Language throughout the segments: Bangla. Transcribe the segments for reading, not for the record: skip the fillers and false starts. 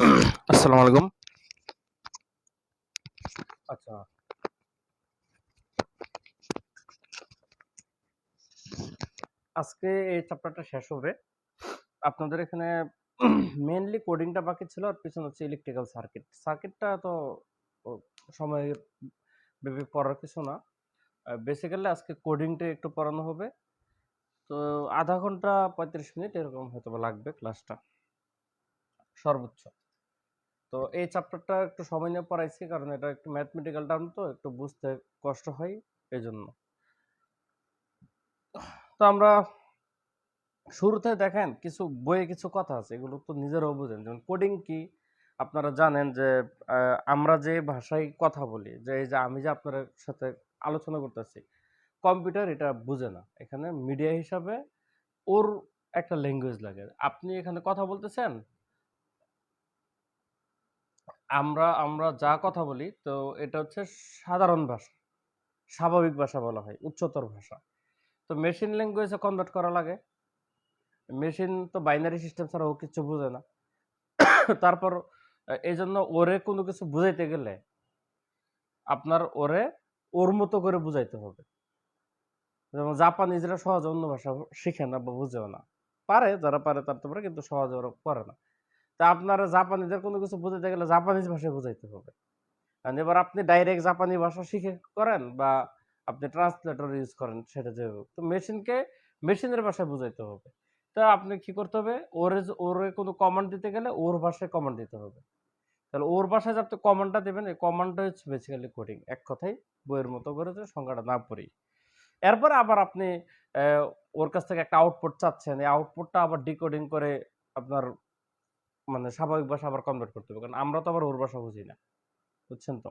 আসসালামু আলাইকুম। আচ্ছা, আজকে এই চ্যাপ্টারটা শেষ হবে। আপনাদের এখানে মেইনলি কোডিংটা বাকি ছিল, আর পিছনে হচ্ছে ইলেকট্রিক্যাল সার্কিট। সার্কিটটা তো ও সময় ব্যাপী পড়ার কিছু না। বেসিক্যালি আজকে কোডিংটা একটু পড়ানো হবে। তো আধা ঘন্টা ৩৫ মিনিট এরকম হয়তোবা লাগবে ক্লাসটা সর্বোচ্চ। তো এই চ্যাপ্টারটা একটু সময় নিয়ে পড়াইছি, কারণ এটা একটু ম্যাথমেটিক্যাল টার্ম, তো একটু বুঝতে কষ্ট হয় এজন্য। তো আমরা শুরুতে দেখেন কিছু বইয়ে কিছু কথা আছে, এগুলো তো নিজেরাও বুঝেন। যেমন কোডিং কি আপনারা জানেন যে আমরা যে ভাষায় কথা বলি, যে এই যে আমি যে আপনার সাথে আলোচনা করতেছি, কম্পিউটার এটা বুঝে না। এখানে মিডিয়া হিসাবে ওর একটা ল্যাঙ্গুয়েজ লাগে। আপনি এখানে কথা বলতেছেন, আমরা আমরা যা কথা বলি, তো এটা হচ্ছে সাধারণ ভাষা, স্বাভাবিক ভাষা বলা হয়, উচ্চতর ভাষা। তো মেশিন ল্যাঙ্গুয়েজে কনভার্ট করা লাগে। মেশিন তো বাইনারি সিস্টেম ছাড়া ও কিছু বুঝে না। তারপর এই জন্য ওরে কোনো কিছু বুঝাইতে গেলে আপনার ওরে ওর মতো করে বুঝাইতে হবে। যেমন জাপানিজরা সহজে অন্য ভাষা শিখে না বা বুঝেও না, পারে যারা পারে তার তো পারে, কিন্তু সহজে ওরা করে না। তা আপনারা জাপানিদের কোনো কিছু বুঝাইতে গেলে জাপানিজ ভাষায় বুঝাইতে হবে। আর এবার আপনি ডাইরেক্ট জাপানি ভাষা শিখে করেন, বা আপনি ট্রান্সলেটর ইউজ করেন, সেটা যে হোক, তো মেশিনকে মেশিনের ভাষায় বুঝাইতে হবে। তা আপনি কি করতে হবে, ওরে কোনো কমান্ড দিতে গেলে ওর ভাষায় কমান্ড দিতে হবে। তাহলে ওর বাসায় যে আপনি কমান্ডটা দেবেন, এই কমান্ডটা হচ্ছে বেসিক্যালি কোডিং। এক কথায় বইয়ের মতো করে যে সংখ্যাটা না পড়ি। এরপরে আবার আপনি ওর কাছ থেকে একটা আউটপুট চাচ্ছেন, এই আউটপুটটা আবার ডিকোডিং করে আপনার মানে স্বাভাবিক ভাষা আবার কনভার্ট করতে হবে, কারণ আমরা তো আবার ওর ভাষা বুঝি না। বুঝছেন তো?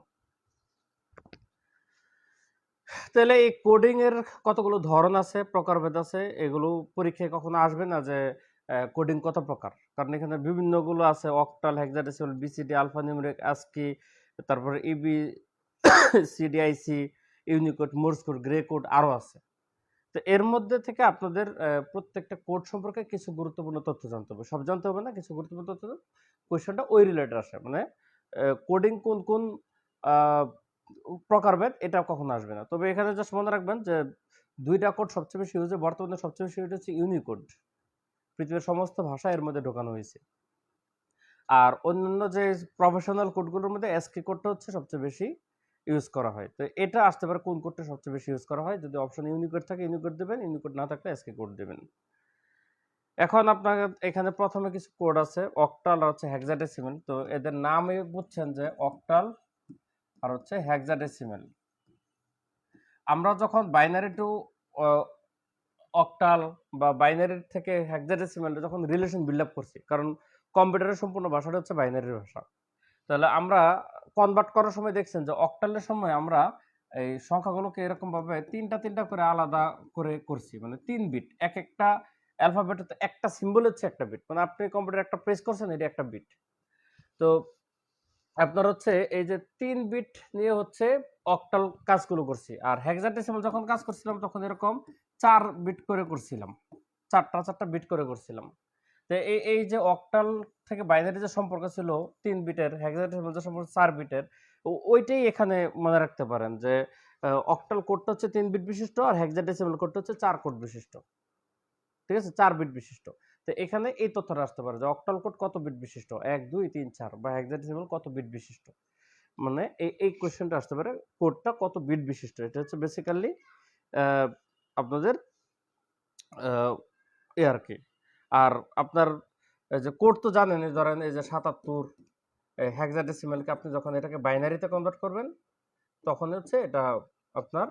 তাহলে এই কোডিং এর কতগুলো ধরন আছে, প্রকারভেদ আছে। এগুলো পরীক্ষায় কখনো আসবে না যে কোডিং কত প্রকার, কারণ এখানে বিভিন্নগুলো আছে: octal, hexadecimal, BCD, alphanumeric, ASCII, তারপরে EBCDIC, Unicode, Morse code, gray code, আরো আছে। তো এর মধ্যে থেকে আপনাদের প্রত্যেকটা কোড সম্পর্কে কিছু গুরুত্বপূর্ণ তথ্য জানতে হবে। সব জানতে হবে না, কিছু গুরুত্বপূর্ণ তথ্য। কোয়েশ্চেনটা ওই রিলেটেড আসে, মানে কোডিং কোন কোন আহ, প্রকারভেদ, এটা কখনো আসবে না। তবে এখানে জাস্ট মনে রাখবেন যে দুইটা কোড সবচেয়ে বেশি ইউজ হয়, বর্তমানে সবচেয়ে বেশি ইউজ হচ্ছে ইউনিকোড। পৃথিবীর সমস্ত ভাষা এর মধ্যে ঢোকানো হয়েছে। আর অন্যান্য যে প্রফেশনাল কোডগুলোর মধ্যে এসকি কোডটা হচ্ছে সবচেয়ে বেশি ইউজ করা হয়। তো এটা আসতে পারে কোন কোডটা সবচেয়ে বেশি ইউজ করা হয়। যদি অপশন ইউনিকোড থাকে ইউনিকোড দেবেন, ইউনিকোড না থাকলে এসকি কোড দেবেন। এখন আপনার এখানে প্রথমে কিছু কোড আছে, অক্টাল আর হচ্ছে হেক্সাডেসিমাল। তো এদের নামই বুঝছেন যে অক্টাল আর হচ্ছে হেক্সাডেসিমাল। আমরা যখন বাইনারি টু অক্টাল বা বাইনারির থেকে হেক্সাডেসিমাল যখন রিলেশন বিল্ড আপ করছি, কারণ কম্পিউটারের সম্পূর্ণ ভাষাটা হচ্ছে বাইনারির ভাষা। তাহলে আমরা কনভার্ট করার সময় দেখছেন যে অক্টালের সময় আমরা এই সংখ্যাগুলোকে এরকম ভাবে তিনটা তিনটা করে আলাদা করে করছি, মানে 3 বিট। এক একটা অ্যালফাবেটে একটা সিম্বল হচ্ছে একটা বিট, মানে আপনি কম্পিউটার একটা প্রেস করছেন, এটা একটা বিট। তো আপনার হচ্ছে এই যে 3 বিট নিয়ে হচ্ছে অক্টাল কাজগুলো করছি। আর হেক্সাডেসিমাল যখন কাজ করছিলাম তখন এরকম 4 বিট করে করছিলাম, চারটা চারটা বিট করে করছিলাম। তো এই যে অক্টাল থেকে বাইনারি যে সম্পর্ক ছিল 3 বিটের, হেক্সাডেসিমাল যে সম্পর্ক 4 বিটের, ওইটাই এখানে মনে রাখতে পারেন যে অক্টাল কোডটা হচ্ছে 3 বিট বিশিষ্ট, আর হেক্সাডেসিমাল কোডটা হচ্ছে 4 কোড বিশিষ্ট। ঠিক আছে, 4 বিট বিশিষ্ট। তো এখানে এই তথ্যটা আসতে পারে যে অক্টাল কোড কত বিট বিশিষ্ট, 1 2 3 4, বা হেক্সাডেসিমাল কত বিট বিশিষ্ট। মানে এই কোশ্চেনটা আসতে পারে, কোডটা কত বিট বিশিষ্ট। এটা হচ্ছে বেসিক্যালি আপনাদের এ আর কি। আর আপনার এই যে কোড তো জানেন, ধরেন এই যে 77 হেক্সাডেসিমালকে আপনি যখন এটাকে বাইনারিতে কনভার্ট করবেন, তখন হচ্ছে এটা আপনার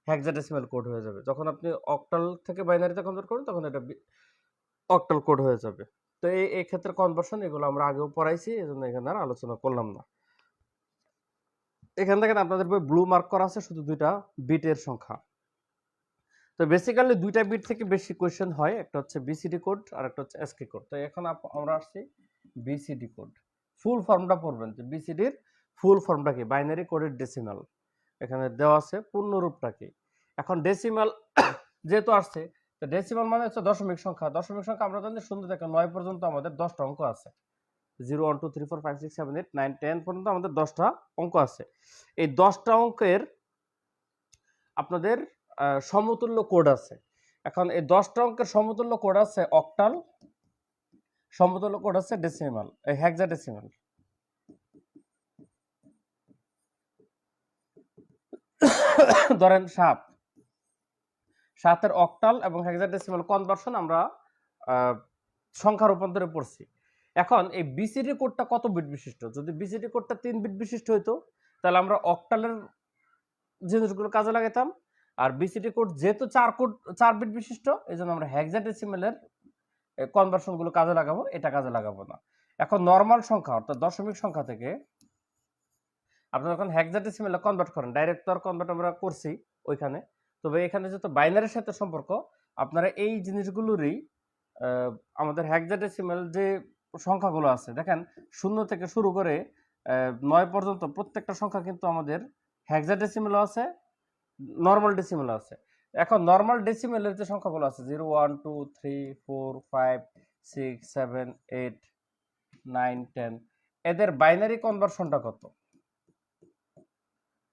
হেক্সাডেসিমাল কোড হয়ে যাবে। যখন আপনি অক্টাল থেকে বাইনারিতে কনভার্ট করবেন, তখন এটা অক্টাল কোড হয়ে যাবে। তো এই ক্ষেত্রে কনভার্সন এগুলো আমরা আগেও পড়াইছি, এজন্য এখানে আর আলোচনা করলাম না। এখান থেকে আপনাদের বই ব্লু মার্ক করা আছে শুধু 2টা বিটের সংখ্যা। তো বেসিক্যালি 2টা বিট থেকে বেশি কোয়েশ্চেন হয়, একটা হচ্ছে বিসিডি কোড আর একটা হচ্ছে এসকি কোড। তো এখন আমরা আসছি বিসিডি কোড। ফুল ফর্মটা পড়বেন যে বিসিডির ফুল ফর্মটা কি, বাইনারি কোডের ডেসিমাল। এখানে দেওয়া আছে পূর্ণরূপটা কি। এখন ডেসিমাল যেহেতু আসছে, ডেসিমাল মানে হচ্ছে দশমিক সংখ্যা। দশমিক সংখ্যা আমরা জানি 0 থেকে 9 পর্যন্ত আমাদের 10টা অঙ্ক আছে। 0 1 2 3 4 5 6 7 8 9 10 পর্যন্ত আমাদের 10টা অঙ্ক আছে। এই 10টা অঙ্কের আপনাদের সমতুল্য কোড আছে। এখন এই 10টা অঙ্কের সমতুল্য কোড আছে অক্টাল, সমতুল্য কোড আছে ডেসিমাল, এই হেক্সাডেসিমাল। ধরেন 7 অক্টাল এবং হেক্সাডেসিমাল কনভার্সন আমরা সংখ্যা রূপান্তরে পড়ছি। এখন এই বিসিডি কোডটা কত বিট বিশিষ্ট? যদি বিসিডি কোডটা 3 বিট বিশিষ্ট হইতো তাহলে আমরা অক্টালের জিনিসগুলো কাজে লাগাতাম। আর বিসিডি কোড যেহেতু 4 বিট বিশিষ্ট, এই জন্য আমরা হেক্সাডেসিমালের কনভার্সন গুলো কাজে লাগাবো, এটা কাজে লাগাবো না। এখন নরমাল সংখ্যা অর্থাৎ দশমিক সংখ্যা থেকে আপনারা যখন হেক্সাডেসিমালে কনভার্ট করেন, ডাইরেক্ট তো আর কনভার্ট আমরা করছি ওইখানে, তবে এখানে যেহেতু বাইনারির সাথে সম্পর্ক, আপনারা এই জিনিসগুলোরই আমাদের হেক্সাডেসিমাল যে সংখ্যাগুলো আছে দেখেন 0 থেকে শুরু করে 9 পর্যন্ত প্রত্যেকটা সংখ্যা কিন্তু আমাদের হেক্সাডেসিমাল আছে, নরমাল ডেসিমাল আছে। এখন নরমাল ডেসিমালের যে সংখ্যাগুলো আছে 0 1 2 3 4 5 6 7 8 9 10, এদের বাইনারি কনভার্সনটা কত?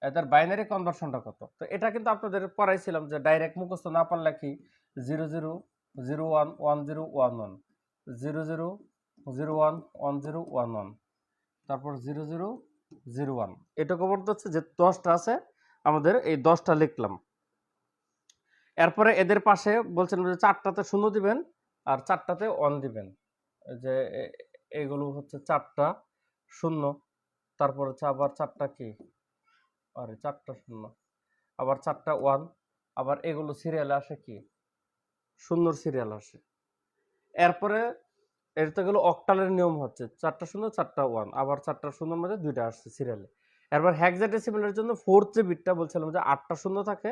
এদের বাইনারি কনভার্সনটা কত? তো এটা কিন্তু আপনাদের পড়াইছিলাম যে ডাইরেক্ট মুখস্থ না পারলে কি 0 0 0 1 1 0 1 1 0 0 0 1 1 0 1 1 তারপর 0 0 0 1, এটুকু বলতে হচ্ছে যে 10টা আছে আমাদের, এই 10টা লিখলাম। এরপরে এদের পাশে বলছেন যে 4টাতে 0 দিবেন আর 4টাতে 1 দিবেন, যে এগুলো হচ্ছে 4টা 0, তারপর হচ্ছে আবার 4টা কি, আরে 4টা 0, আবার 4টা 1, আবার এগুলো সিরিয়ালে আসে কি 0 সিরিয়াল আসে। এরপরে এটা গেল অক্টালের নিয়ম হচ্ছে 4টা 0 4টা 1, আবার 4টা 0 মধ্যে 2টা আসছে সিরিয়ালে। এরপর হেক্সাডেসিমালের জন্য 4th যে বিটটা বলছিলাম যে 8টা 0 থাকে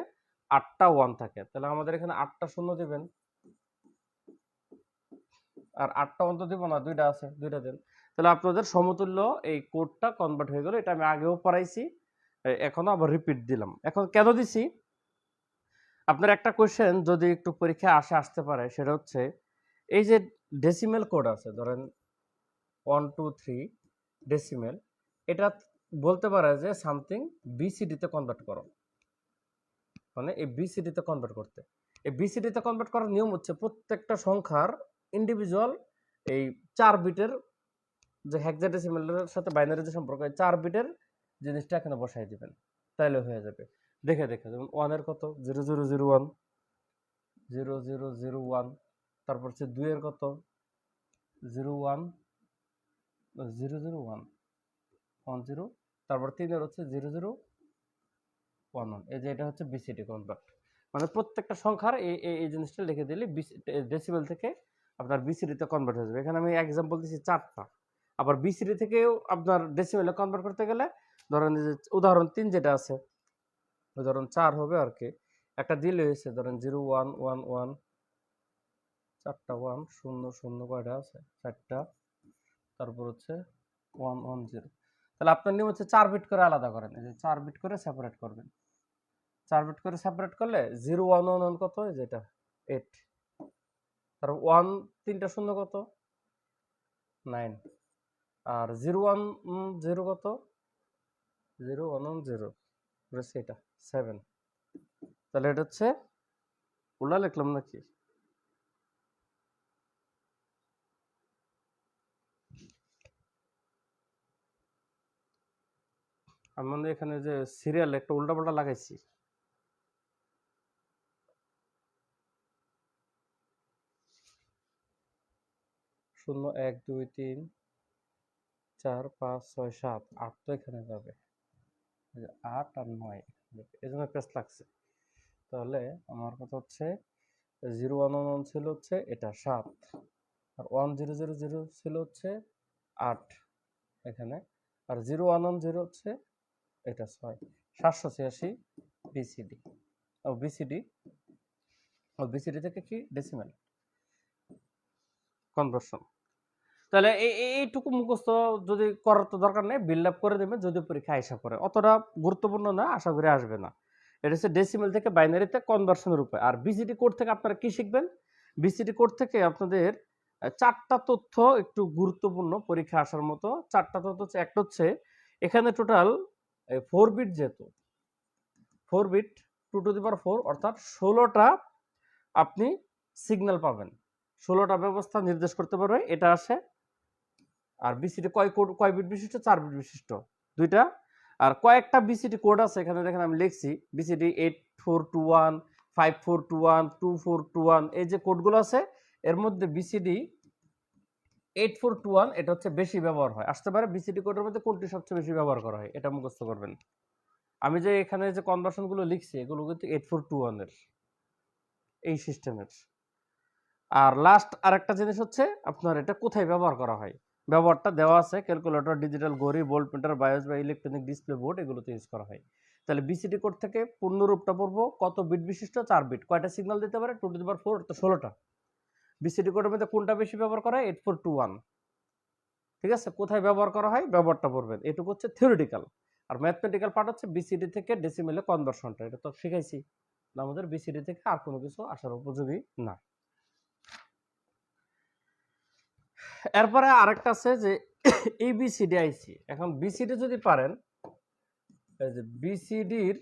8টা 1 থাকে, তাহলে আমাদের এখানে 8টা 0 দিবেন আর 8টা 1 তো দিব না, 2টা আছে 2টা দেন। তাহলে আপনাদের সমতুল্য এই কোডটা কনভার্ট হয়ে গেল। এটা আমি আগেও পড়াইছি, এখনো আবার রিপিট দিলাম। এখন কেন দিছি, আপনার একটা কোশ্চেন যদি একটু পরীক্ষায় আসতে পারে, সেটা হচ্ছে এই যে ডেসিমেল কোড আছে, ধরেন 1 2 3 ডেসিমেল, এটা বলতে পারে যে সামথিং বিসিডি তে কনভার্ট করো, মানে এই বিসিডি তে কনভার্ট করতে। এই বিসিডি তে কনভার্ট করার নিয়ম হচ্ছে প্রত্যেকটা সংখ্যার ইন্ডিভিজুয়াল এই 4 বিটের যে হেক্সাডেসিমালের সাথে বাইনারি যে সম্পর্ক, এই 4 বিটের জিনিসটা এখানে বসাই দিবেন, তাইলে হয়ে যাবে। দেখে যেমন 1 এর কত 0 0 0 1 0 0 0 1, তারপর হচ্ছে 2 এর কত 0 1 0 0 1 1 0, তারপর 3 এর হচ্ছে 0 0 1 1। এই যে এটা হচ্ছে বিসিডি কনভার্ট, মানে প্রত্যেকটা সংখ্যার এই জিনিসটা লিখে দিলে ডেসিমেল থেকে আপনার বিসিডি তে কনভার্ট হয়ে যাবে। এখানে আমি एग्जांपल দিছি 4টা। আবার বিসিডি থেকেও আপনার ডেসিমেলে কনভার্ট করতে গেলে ধরেন যে উদাহরণ 3 যেটা আছে, উদাহরণ 4 হবে আর কি, একটা দিলে হয়েছে ধরেন 0 1 1 1, 4টা 1 0 0 কয়টা আছে 4টা, তারপর হচ্ছে 1 1 0। তাহলে আপনার নিয়ম হচ্ছে 4 বিট করে আলাদা করেন, এই যে 4 বিট করে সেপারেট করবেন। 4 বিট করে সেপারেট করলে 0 1 1 1 কত, যেটা 8, আর 1 তিনটা শূন্য কত 9, আর 0 1 0 কত 0 1 1 0, বুঝছে এটা 7। তাহলে এটা হচ্ছে উল্টা লিখলাম নাকি, আমি মানে এখানে যে সিরিয়াল একটা উল্টা পাল্টা লাগাইছি। 0 1 2 3 4 5 6 7 8 তো এখানে যাবে, 8 আর 9 এই জন্য পেস্ট লাগছে। তাহলে আমার কথা হচ্ছে 0 1 1 ছিল হচ্ছে এটা 7, আর 1 0 0 0 ছিল হচ্ছে 8 এখানে, আর 0 1 1 0 হচ্ছে এটা 6, 786 বিসিডি। ও বিসিডি, ও বিসিডি থেকে কি ডেসিমেল কনভার্সন। তাহলে এইটুকু মুখস্থ যদি করার তো দরকার নেই, বিল্ড আপ করে দেবেন যদি পরীক্ষা আশা করে, অতটা গুরুত্বপূর্ণ না, আশা করি আসবে না। এটা হচ্ছে ডেসিমেল থেকে বাইনারিতে কনভার্সনের উপায়। আর বিসিডি কোড থেকে আপনারা কি শিখবেন, বিসিডি কোড থেকে আপনাদের চারটা তথ্য একটু গুরুত্বপূর্ণ পরীক্ষা আসার মতো। চারটা তথ্য হচ্ছে, একটা হচ্ছে এখানে টোটাল 4 বিট, যেহেতু 4 বিট 2 টু দি পাওয়ার 4 অর্থাৎ 16টা আপনি সিগন্যাল পাবেন, 16টা ব্যবস্থা নির্দেশ করতে পারবে এটা আসে। আর বিসিডি কয় বিট বিশিষ্ট? 4 বিট বিশিষ্ট দুইটা। আর কয়েকটা বিসিডি কোড আছে, এখানে দেখেন আমি লিখছি বিসিডি 8421, 5421, 2421, এই যে কোডগুলো আছে এর মধ্যে বিসিডি 8421 এটা হচ্ছে বেশি ব্যবহার হয়, আসতে পারে বিসিডি কোডের মধ্যে কোনটি সবচেয়ে বেশি ব্যবহার করা হয় এটা মুখস্থ করবেন। আমি যে এখানে যে কনভার্সন গুলো লিখছি এগুলো কিন্তু 8421 এর এই সিস্টেমের। আর লাস্ট আরেকটা জিনিস হচ্ছে আপনার এটা কোথায় ব্যবহার করা হয়, ব্যবহারটা দেওয়া আছে ক্যালকুলেটর, ডিজিটাল ঘড়ি, ভোল্ট মিটার, বায়োস বা ইলেকট্রনিক ডিসপ্লে বোর্ড এগুলোতে ইউজ করা হয়। তাহলে বিসিডি কোড থেকে পূর্ণরূপটা পড়বো, কত বিট বিশিষ্ট? 4 বিট। কয়টা সিগন্যাল দিতে পারে? 2 টু দি পাওয়ার 4 তো 16টা। বিসিডি কোডের মধ্যে কোনটা বেশি ব্যবহার করা হয়? 8421। ঠিক আছে, কোথায় ব্যবহার করা হয় ব্যবহারটা পড়বেন। এটুকু হচ্ছে থিওরিটিক্যাল। আর ম্যাথমেটিক্যাল পার্ট হচ্ছে বিসিডি থেকে ডেসিমেলে কনভার্সনটা, এটা তো শিখাইছি। আমাদের বিসিডি থেকে আর কোনো কিছু আসার উপযোগী না। এরপরে আরেকটা আছে যে এবিসিডি আইসি। এখন বিসিডি যদি পারেন, এই যে বিসিডির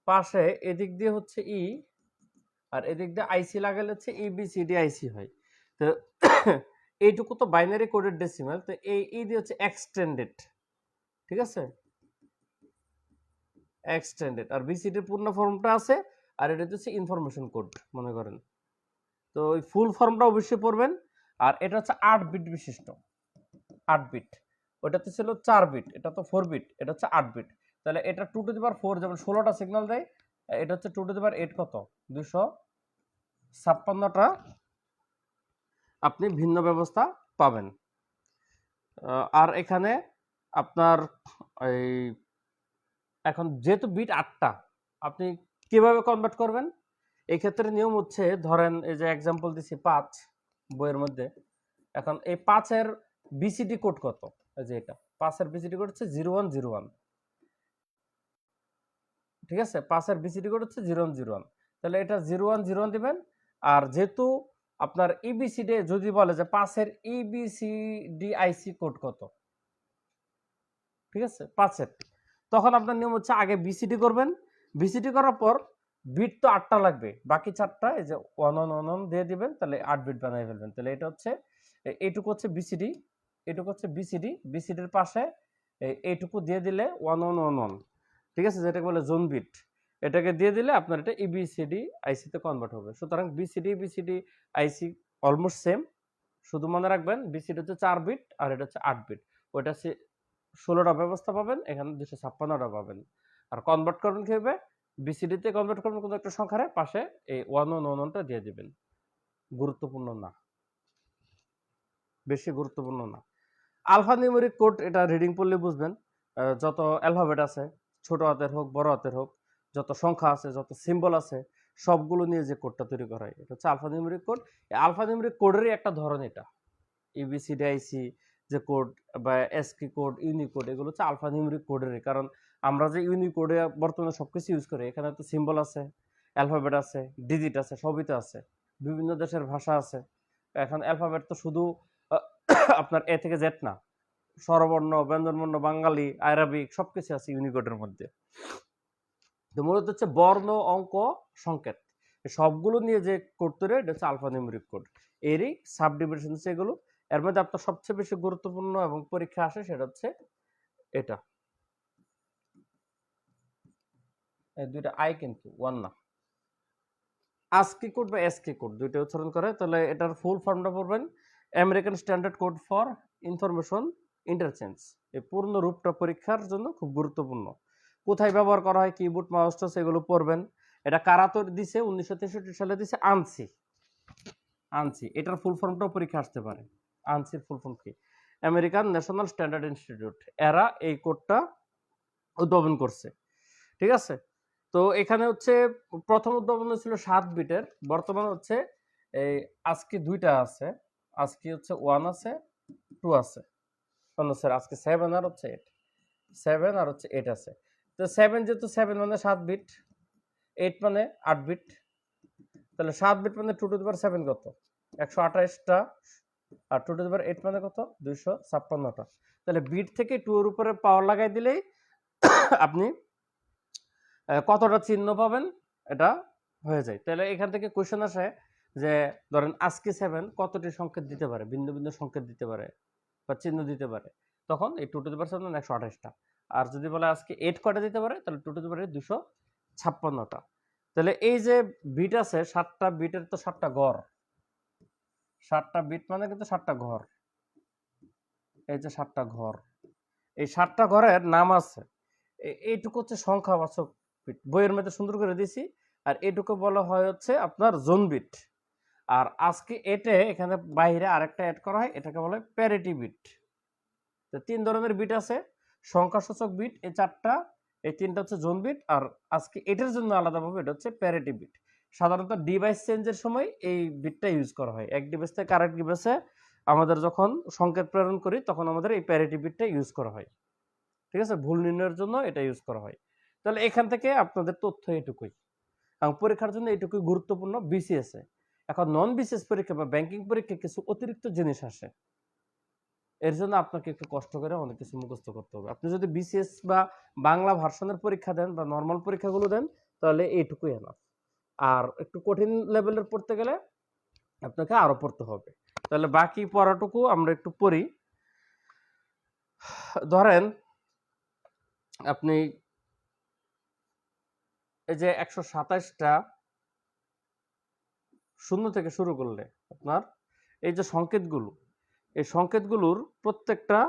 পাশে এদিক দিয়ে হচ্ছে ই আর এদিক দিয়ে আইসি লাগালে হচ্ছে এবিসিডি আইসি হয়। তো এইটুকু তো বাইনারি কোডের ডেসিমাল, তো এই দিয়ে হচ্ছে এক্সটেন্ডেড। ঠিক আছে, এক্সটেন্ডেড। আর বিসিডির পূর্ণ ফর্মটা আছে, আর এটা হচ্ছে ইনফরমেশন কোড মনে করেন। তো ওই ফুল ফর্মটা অবশ্যই পড়বেন। আর এটা হচ্ছে 8 বিট বিশিষ্ট, 8 বিট। ওটাতে ছিল 4 বিট, এটা তো 4 বিট, এটা হচ্ছে 8 বিট। তাহলে এটা 2 টু দি পাওয়ার 4 যেমন 16টা সিগন্যাল দেয়, এটা হচ্ছে 2 টু দি পাওয়ার 8 কত? 256টা আপনি ভিন্ন ব্যবস্থা পাবেন। আর এখানে আপনার এই এখন যেহেতু বিট 8টা, আপনি কিভাবে কনভার্ট করবেন? এই ক্ষেত্রে নিয়ম হচ্ছে, ধরেন এই যে এক্সাম্পল দিছি 5 বইয়ের মধ্যে। এখন এই 5 এর বিসিডি কোড কত? এই যে এটা 5 এর বিসিডি কোড হচ্ছে 0101। ঠিক আছে, 5 এর বিসিডি কোড হচ্ছে 0101। তাহলে এটা 0101 দিবেন। আর যেহেতু আপনার ইবিসিডি যদি বলে যে 5 এর ইবিসিডি আইসি কোড কত, ঠিক আছে 5 এর, তখন আপনার নিয়ম হচ্ছে আগে বিসিডি করবেন। বিসিডি করার পর বিট তো 8টা লাগবে, বাকি 4টা এই যে 1111 দিয়ে দিবেন, তাহলে 8 বিট বানিয়ে ফেলবেন। তাহলে এটা হচ্ছে এইটুকু হচ্ছে বিসিডি, এটুকু হচ্ছে বিসিডি, বিসিডির পাশে এইটুকু দিয়ে দিলে 1111, ঠিক আছে, যেটাকে বলে জোন বিট, এটাকে দিয়ে দিলে আপনার এটা ইবিসিডি আইসিতে কনভার্ট হবে। সুতরাং বিসিডি বিসিডি আইসি অলমোস্ট সেম, শুধু মনে রাখবেন বিসিডি হচ্ছে 4 বিট আর এটা হচ্ছে 8 বিট। ওইটা 16টা ব্যবস্থা পাবেন, এখানে 256টা পাবেন। আর কনভার্ট করবেন কিভাবে? বিসিডিতে কনভার্ট করবেন কোনো একটা সংখ্যারে, পাশে এই 1111টা দিয়ে দিবেন। গুরুত্বপূর্ণ না, বেশি গুরুত্বপূর্ণ না। আলফা নিউমেরিক কোড এটা রিডিং পড়লে বুঝবেন। যত অ্যালফাবেট আছে, ছোট হাতের হোক বড় হাতের হোক, যত সংখ্যা আছে, যত সিম্বল আছে, সবগুলো নিয়ে যে কোডটা তৈরি করা হয় এটা হচ্ছে আলফা নিউমেরিক কোড। এই আলফা নিউমেরিক কোডেরই একটা ধরন এটা। ইবিসিডিআইসি যে কোড বা এসকি কোড, ইউনিকোড, এগুলো হচ্ছে আলফা নিউমেরিক কোডেরই। কারণ আমরা যে ইউনিকোডে বর্তমানে সবকিছু ইউজ করি, এখানে তো সিম্বল আছে, অ্যালফাবেট আছে, ডিজিট আছে, সবই তো আছে, বিভিন্ন দেশের ভাষা আছে। এখন অ্যালফাবেট তো শুধু আপনার এ থেকে জেড না, স্বরবর্ণ, ব্যঞ্জনবর্ণ, বাঙালি, আরবিক সবকিছু আছে ইউনিকোডের মধ্যে। তো মূলত হচ্ছে বর্ণ, অঙ্ক, সংকেত, সবগুলো নিয়ে যে কোড তৈরি এটা হচ্ছে আলফা নিউমেরিক কোড। এরই সাব ডিভিশন হচ্ছে এগুলো। এর মধ্যে আপনার সবচেয়ে বেশি গুরুত্বপূর্ণ এবং পরীক্ষা আসে সেটা হচ্ছে এটা। এই দুইটা আই কিন্তু ওয়ান না, আস্কি কোড বা এসকি কোড দুইটা উচ্চারণ করে। তাহলে এটার ফুল ফর্মটা পড়বেন American standard code for information interchange. এই পূর্ণ রূপটা পরীক্ষার জন্য খুব গুরুত্বপূর্ণ। কোথায় ব্যবহার করা হয়, কিবোর্ড, মাউস, এগুলো পড়বেন। এটা কারা তো দিছে? 1963 সালে দিছে আনসি। আনসি এটার ফুল ফর্মটাও পরীক্ষা আসতে পারে। আনসির ফুল ফর্ম কি? আমেরিকান ন্যাশনাল স্ট্যান্ডার্ড ইনস্টিটিউট, এরা এই কোডটা উদ্ভাবন করছে। ঠিক আছে, তো এখানে হচ্ছে প্রথম উদ্ভাবন ছিল 7 বিটের, বর্তমানে হচ্ছে এই আজকে দুইটা আছে, আজকে হচ্ছে 1 আছে, 2 আছে, স্যার আজকে 7 আর হচ্ছে 8, 7 আর হচ্ছে 8 আছে। তো 7 যেহেতু 7 মানে 7 বিট, 8 মানে 8 বিট, তাহলে 7 বিট মানে 2 টু দি পাওয়ার 7 কত? 128টা আর 2 টু দি পাওয়ার 8 মানে কত? 256টা। তাহলে বিট থেকে 2 এর উপরে পাওয়ার লাগাই দিলেই আপনি কতটা চিহ্ন পাবেন এটা হয়ে যায়। তাহলে এখান থেকে কোশ্চেন আসে যে ধরেন ASCII 7 কতটি সংকেত দিতে পারে, বিন্দু বিন্দু সংকেত দিতে পারে বা চিহ্ন দিতে পারে, তখন এই 2 টু দি পাওয়ার 7 মানে 128টা। আর যদি বলে ASCII 8 কয়টা দিতে পারে, তাহলে 2 টু দি পাওয়ার 256টা। তাহলে এই যে বিট আছে 7টা বিটের তো 7টা গড়, 7টা বিট মানে কিন্তু 7টা ঘর। এই যে 7টা ঘর, এই 7টা ঘরের নাম আছে। এইটুকু হচ্ছে সংখ্যাবাচক বিট, বইয়ের মধ্যে সুন্দর করে দিছি। আর এটুকু বলা হয় হচ্ছে আপনার জোন বিট। আর আজকে এখানে বাইরে আরেকটা অ্যাড করা হয়, এটাকে বলা হয় প্যারিটি বিট। তো 3 ধরনের বিট আছে, সংখ্যাসূচক বিট এই 4টা, এই 3টা হচ্ছে জোন বিট। আর আজকে এটার জন্য আলাদাভাবে এটা হচ্ছে প্যারিটি বিট। সাধারণত ডিভাইস চেঞ্জের সময় এই বিটটা ইউজ করা হয়। এক ডিভাইস থেকে আরেক ডিভাইসে আমাদের যখন সংকেত প্রেরণ করি তখন আমাদের এই প্যারিটি বিটটা ইউজ করা হয়। ঠিক আছে, ভুল নির্ণয়ের জন্য এটা ইউজ করা হয়। তাহলে এখান থেকে আপনাদের তথ্য এটুকুই, এবং পরীক্ষার জন্য এটুকুই গুরুত্বপূর্ণ বিসিএস এ। এখন নন বিসিএস পরীক্ষা বা ব্যাংকিং পরীক্ষায় কিছু অতিরিক্ত জিনিস আসে, এর জন্য আপনাকে একটু কষ্ট করে অনেক কিছু মুখস্থ করতে হবে। আপনি যদি বিসিএস বা বাংলা ভার্সনের পরীক্ষা দেন বা নর্মাল পরীক্ষাগুলো দেন, তাহলে এইটুকুই এনাফ। আর একটু কঠিন লেভেলের পড়তে গেলে আপনাকে আরো পড়তে হবে। তাহলে বাকি পড়াটুকু আমরা একটু পড়ি। ধরেন আপনি এই যে 127টা শূন্য থেকে শুরু করলে আপনার এই যে সংকেতগুলো, এই সংকেতগুলোর প্রত্যেকটা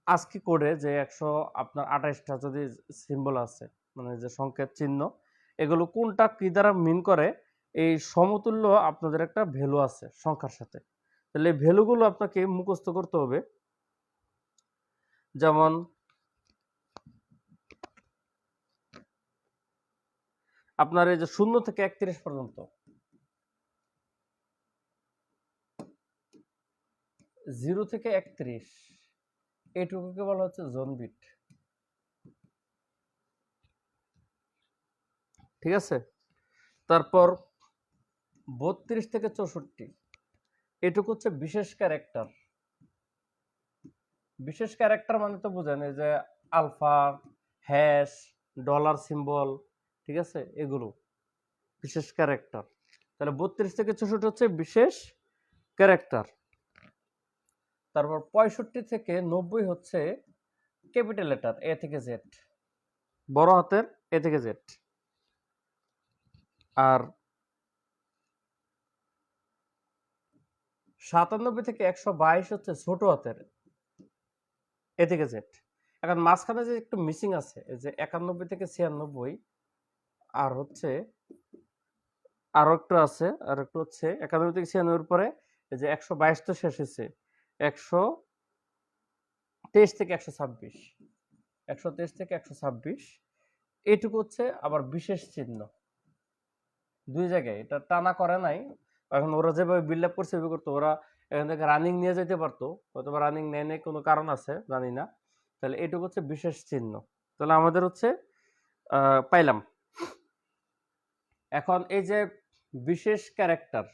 ASCII কোডে যে আপনার 28টা যদি সিম্বল আছে, মানে যে সংকেত চিহ্ন, এগুলো কোনটা কি দ্বারা মিন করে, এই সমতুল্য আপনাদের একটা ভ্যালু আছে সংখ্যার সাথে। তাহলে এই ভ্যালুগুলো আপনাকে মুখস্থ করতে হবে। যেমন আপনার এই যে 0 থেকে 31 পর্যন্ত, 0 থেকে 31 এটুকুকে বলা হচ্ছে জোন বিট। ঠিক আছে, তারপর 32 থেকে 64 এটুকু হচ্ছে বিশেষ ক্যারেক্টার। বিশেষ ক্যারেক্টার মানে তো বুঝেন এই যে আলফা, হ্যাশ, ডলার সিম্বল, ঠিক আছে, এগুলো বিশেষ ক্যারেক্টার। তাহলে 32 থেকে 64 হচ্ছে বিশেষ ক্যারেক্টার। তারপর 65 থেকে 90 হচ্ছে ক্যাপিটাল লেটার এ থেকে জেড, বড় হাতের এ থেকে জেড। আর 97 থেকে 122 হচ্ছে ছোট হাতের এ থেকে জেড। এখন মাঝখানে যে একটু মিসিং আছে, এই যে 91 থেকে 96, আর হচ্ছে আরো একটু আছে, আর একটু হচ্ছে 91 থেকে 96 পরে এই যে 122 তো শেষ হয়েছে, 123 থেকে 126, 123 থেকে 126 এইটুকু হচ্ছে আবার বিশেষ চিহ্ন। দুই জায়গায় এটা টানা করে নাই। এখন ওরা যেভাবে বিল্ড আপ করছে ওইভাবে করতো, ওরা এখান থেকে রানিং নিয়ে যেতে পারতো, হয়তো বা রানিং নেয় নেই, কোনো কারণ আছে জানি না। তাহলে এটুকু হচ্ছে বিশেষ চিহ্ন। তাহলে আমাদের হচ্ছে পাইলাম। এখন এই যে বিশেষ ক্যারেক্টার,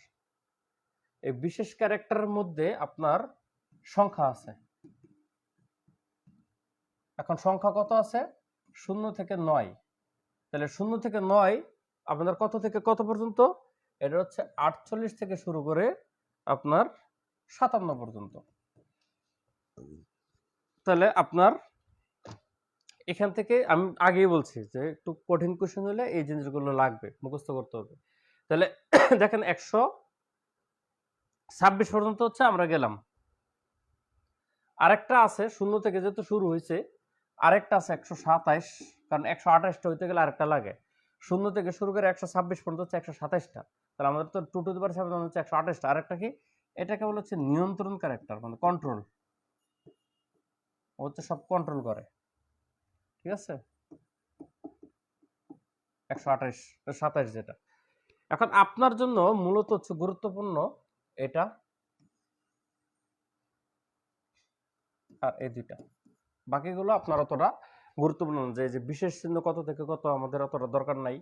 এই বিশেষ ক্যারেক্টারের মধ্যে আপনার সংখ্যা আছে। এখন সংখ্যা কত আছে? 0 থেকে 9। তাহলে 0 থেকে 9 আপনার কত থেকে কত পর্যন্ত? এটা হচ্ছে 48 থেকে শুরু করে আপনার 57 পর্যন্ত। তাহলে আপনার এখান থেকে আমি আগেই বলছি যে একটু কঠিন কোশ্চেন হলে এই জিনিসগুলো লাগবে, মুখস্থ করতে হবে। তাহলে দেখেন 126 পর্যন্ত হচ্ছে আমরা গেলাম। আরেকটা আছে 0 থেকে যেহেতু শুরু হয়েছে, আরেকটা আছে 127, কারণ 128টা হইতে গেলে আরেকটা লাগে। 0 থেকে শুরু করে 126 পর্যন্ত হচ্ছে 127টা। তাহলে আমাদের তো 2 টু দি পাওয়ার 7 হচ্ছে 128টা। আরেকটা কি? এটাকে বলা হচ্ছে নিয়ন্ত্রণ ক্যারেক্টার, মানে কন্ট্রোল, হচ্ছে সব কন্ট্রোল করে। ঠিক আছে, 128 27 যেটা। এখন আপনার জন্য মূলত হচ্ছে গুরুত্বপূর্ণ এটা আর এই দুইটা, বাকিগুলো আপনার অতটা গুরুত্বপূর্ণ না। যে বিশেষ চিহ্ন কত থেকে কত আমাদের অতটা দরকার নাই,